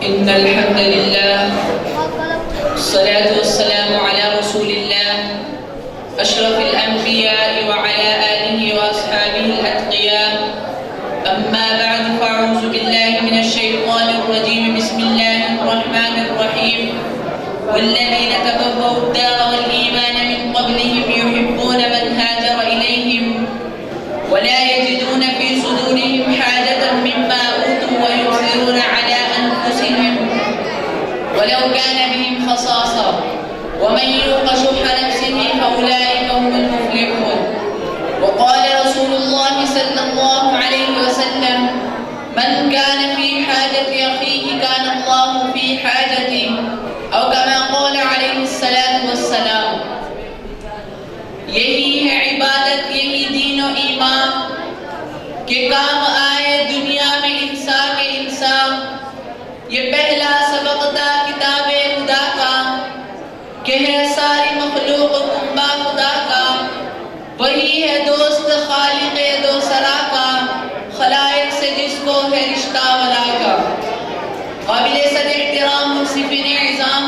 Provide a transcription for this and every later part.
إن الحمد لله الصلاة والسلام على رسول الله أشرف الأنبياء وعلى آله وأصحابه الأتقياء. أما بعد فأعوذ بالله من الشيطان الرجيم. بسم الله الرحمن الرحيم. والذين تبوأوا الدار والإيمان من قبلهم يحبون من هاجر إليهم ولا يجدون في صدورهم حاجة مما أوتوا ويؤثرون على أنفسهم ولو كان بهم خصاصة ومن يوق شح نفسه فأولئك هم المفلحون. وقال رسول الله صلى الله عليه وسلم: من كان في حاجة أخيه كان الله في حاجته، أو كما قال عليه الصلاة والسلام. یہی ہے عبادت، یہی دین و ایمان کہ کام آئے دنیا میں انسان کے انصاف. یہ پہلا سبق تھا کتاب خدا کا کہ ہے ساری مخلوق کنبہ خدا کا. وہی ہے دوست خالق دو سرا کا، خلائق سے جس کو ہے رشتہ ولا کا. قابل صد احترام منصفین اعظام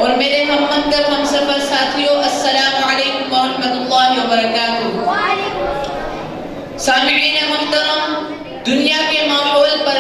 اور میرے ہم منکر ہم سفر ساتھیوں، السلام علیکم ورحمۃ اللہ وبرکاتہ. سامعین محترم، دنیا کے ماحول پر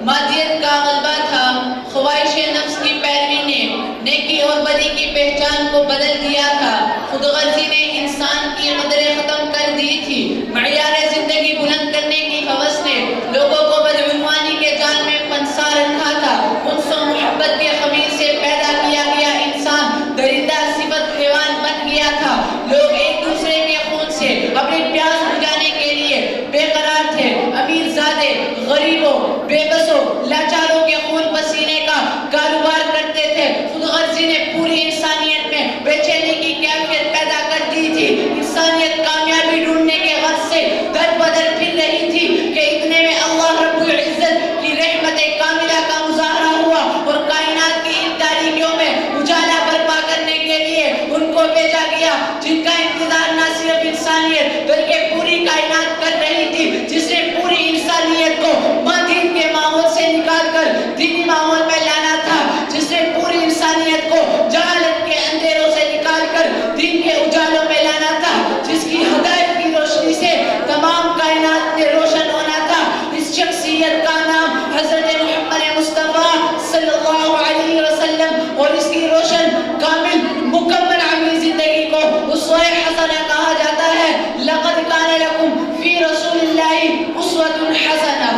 مادیت کا غلبہ تھا. خواہش نفس کی پیروی نے نیکی اور بدی کی پہچان کو بدل دیا تھا. خود غرضی نے انسان کی قدریں ختم کر دی تھی. معیار زندگی بلند کرنے کی ہوس نے لوگوں کو بدعنوانی کے جال میں پنسا رکھا تھا. انس و محبت کے خمیر سے پیدا کیا گیا انسان درندہ صفت حیوان بن گیا تھا. لوگ ایک دوسرے کے خون سے اپنی پیاس بجھانے کے لیے بے قرار تھے. امیر زادے غریبوں، بے بسوں، لاچاروں کے خون پسینے کا کاروبار کرتے تھے. خود غرضی نے پوری انسانیت میں بے چینی کی کیفیت پیدا کر دی تھی. انسانیت کامیابی ڈھونڈنے کے غرض سے در بدر پھر رہی تھی کہ اتنے میں اللہ رب العزت کی رحمت کاملہ کا مظاہرہ ہوا اور کائنات کی ان تاریکیوں میں اجالا برپا کرنے کے لیے ان کو بھیجا گیا جن کا انتظار نہ صرف انسانیت بلکہ پوری کائنات کر رہی تھی. جس نے پوری انسانیت کو مادین کے ماحول سے نکال کر دینی ماحول میں لانا تھا. جس نے پوری انسانیت کو جہالت کے اندھیروں سے نکال کر دین کے اجالوں میں لانا تھا. جس کی ہدایت کی روشنی سے تمام کائنات نے روشن ہونا تھا. اس شخصیت کا نام حضرت محمد مصطفیٰ صلی اللہ علیہ وسلم اور اس کی روشن کامل مکمل عملی زندگی کو اسوہ حسنہ کہا جاتا ہے. لقد کان لکم فی رسول اللہ اسوۃ حسنہ.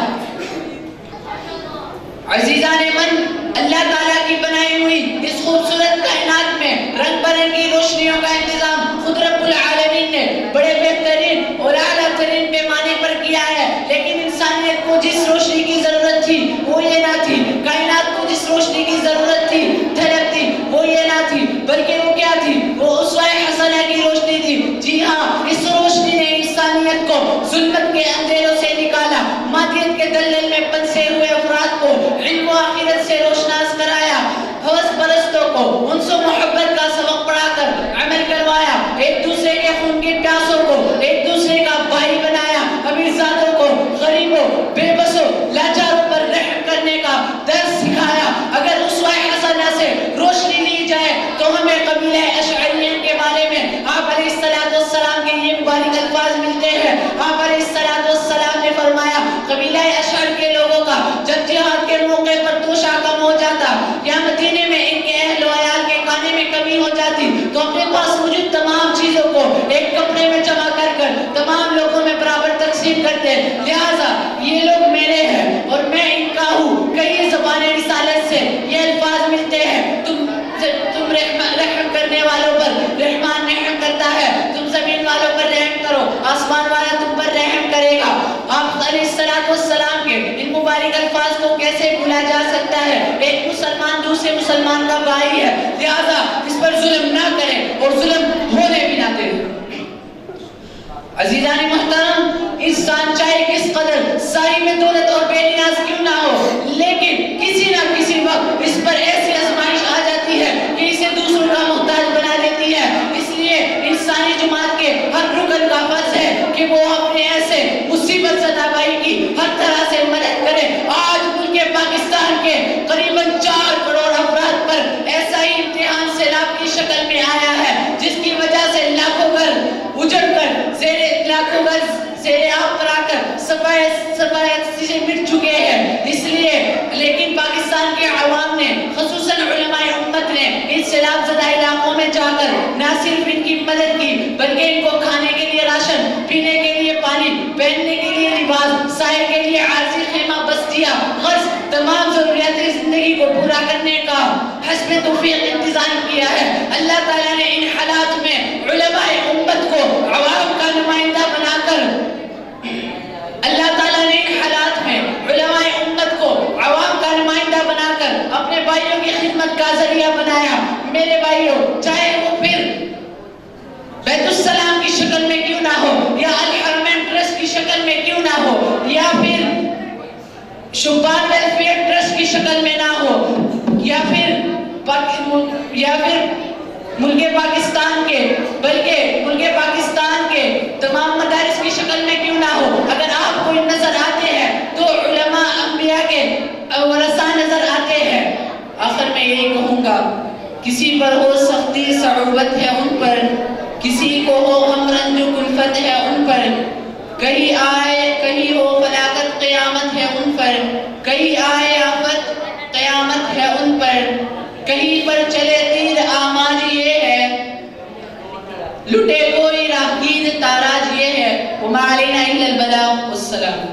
عزیزان من، اللہ تعالیٰ کی بنائی ہوئی اس خوبصورت کائنات میں رنگ برنگی روشنیوں کا انتظام خود رب العالمین نے بڑے بہترین اور اعلیٰ ترین پیمانے پر کیا ہے. لیکن انسانیت کو جس روشنی کی ضرورت تھی وہ یہ نہ تھی. کائنات کو جس روشنی کی ضرورت تھی، طلب تھی، وہ یہ نہ تھی بلکہ وہ کیا تھی؟ وہ اسوہ حسنہ کی روشنی تھی. جی ہاں، اس روشنی نے انسانیت کو ظلمت کے اندھیروں سے نکالا. مادیت کے دلدل میں پنسے ہوئے افراد کو علم و آخرت سے روشناس کرایا. ہوس پرستوں کو انس و محبت کا سبق پڑھا کر عمل کروایا. ایک دوسرے کے خون کی پیاسوں کو ایک دوسرے کا بھائی بنایا. امیرزادوں کو غریبوں، بے بسوں، لاچاروں پر رحم کرنے کا درس سکھایا. اگر اسوہ حسنہ سے روشنی لی جائے تو ہمیں قبیلہ اشعریین کے بارے میں آپ علیہ السلام کے یہ مبارک الفاظ ملتے ہیں. آپ علیہ السلام نے فرمایا، قبیلہ اشعر کے لوگوں کا جب جہاد کے موقع پر توشہ کم ہو جاتا یا مدینے میں ان کے اہل و عیال کے کھانے میں کمی ہو جاتی تو اپنے پاس موجود تمام چیزوں کو ایک کپڑے میں جمع کر تمام لوگوں میں برابر تقسیم کرتے. لہٰذا یہ لوگ میرے ہیں اور میں ان کا ہوں. کئی زبان رسالت سے یہ الفاظ ملتے ہیں، تم رحم کرنے والوں پر رحمان رحم کرتا ہے. تم زمین والوں پر رحم کرو، آسمان والا تم پر رحم کرے گا. آپ علیہ السلام کے ان مبارک الفاظ کو کیسے بھولا جا سکتا ہے؟ ایک مسلمان دوسرے مسلمان کا بھائی ہے، لہذا اس پر ظلم نہ کریں اور ظلم ہونے بھی نہ دیں. عزیزان محترم، انسان چاہے کس قدر ساری میں دولت اور بے نیاز کیوں نہ ہو، لیکن کسی نہ کسی وقت اس پر ایسی آزمائش آ جاتی ہے کہ اسے دوسروں کا محتاج بنا دیتی ہے. اس لیے انسانی جماعت کے ہر رکن کا فرض ہے کہ وہ اپنے ایسے مصیبت زدہ بھائی کی ہر طرح سے مدد کرے. آج ملک پاکستان کے قریباً سے مٹ چکے ہیں. اس لیے لیکن پاکستان کے عوام نے خصوصاً علماء امت نے ان سیلاب زدہ علاقوں میں جا کر نہ صرف ان کی مدد کی بلکہ ان کو کھانے کے لیے راشن، پینے کے لیے پانی، پہننے کے لیے لباس، سائے کے لیے عارضی خیمہ بستیاں، غرض تمام ضروریات زندگی کو پورا کرنے کا حسب توفیق انتظام کیا ہے. اللہ تعالیٰ نے ان حالات میں علماء امت کو عوام کا نمائندہ بنا کر اللہ تعالیٰ نے ان حالات میں علماء امت کو عوام کا نمائندہ بنا کر اپنے بھائیوں کی خدمت کا ذریعہ بنایا. میرے بھائیوں، چاہے وہ پھر بیت السلام کی شکل میں کیوں نہ ہو، یا الحرمین ٹرسٹ کی شکل میں کیوں نہ ہو، یا پھر شبان ویلفیئر ٹرسٹ کی شکل میں نہ ہو، یا پھر ملک پاکستان کے بلکہ ملک پاکستان کے تمام مدارس کی شکل میں کیوں نہ ہو، اگر آپ کو نظر آتے ہیں تو علماء انبیاء کے ورثہ نظر آتے ہیں. آخر میں یہی کہوں گا، کسی پر ہو سختی صعوبت ہے ان پر، کسی کو ہو غم رنج و کلفت ہے ان پر، کہیں آئے کہیں ہو فلاکت قیامت ہے ان پر، کہیں آئے آفت قیامت ہے ان پر، کہیں پر چلے تیر آماج یہ ہے، لٹے کوئی راہگیر تاراج یہ ہے. وما علینا الا البلاغ. والسلام.